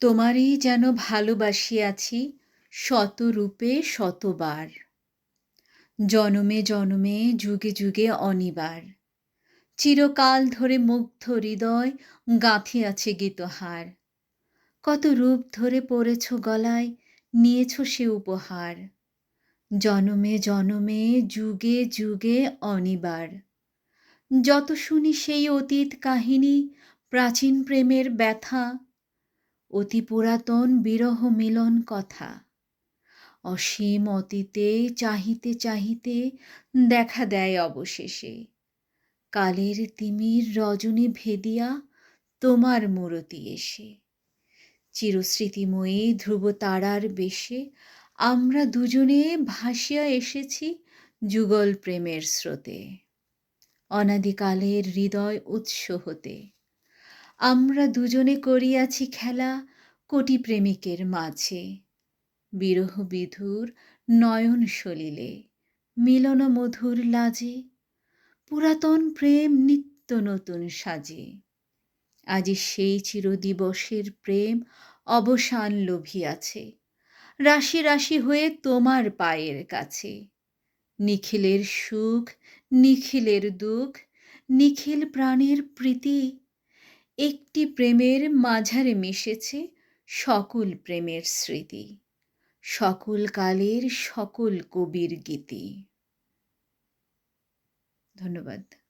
তোমারই যেন ভালোবাসিয়াছি শতরূপে শতবার, জনমে জনমে যুগে যুগে অনিবার। চিরকাল ধরে মুগ্ধ হৃদয় গাঁথিয়াছে গীতহার। কত রূপ ধরে পড়েছ গলায়, নিয়েছ সে উপহার। জনমে জনমে যুগে যুগে অনিবার। যত শুনি সেই অতীত কাহিনী, প্রাচীন প্রেমের ব্যথা, অতি পুরাতন বিরহ মিলন কথা। অসীম অতীতে চাহিতে চাহিতে দেখা দেয় অবশেষে, কালের তিমির রজনী ভেদিয়া তোমার মূরতি এসে। চিরস্মৃতিময়ী ধ্রুব তারার বেশে আমরা দুজনে ভাসিয়া এসেছি যুগল প্রেমের স্রোতে। অনাদিকালের হৃদয় উৎস হতে আমরা দুজনে করিয়াছি খেলা কোটি প্রেমিকের মাঝে। বিরহ বিধুর নয়ন সলিলে মিলন মধুর লাজে, পুরাতন প্রেম নিত্য নতুন সাজে। আজি সেই চিরদিবসের প্রেম অবসান লভিয়াছে, রাশি রাশি হয়ে তোমার পায়ের কাছে। নিখিলের সুখ নিখিলের দুঃখ, নিখিল প্রাণের প্রীতি, একটি প্রেমের মাঝারে মিশেছে সকল প্রেমের স্মৃতি, সকল কালের সকল কবির গীতি। ধন্যবাদ।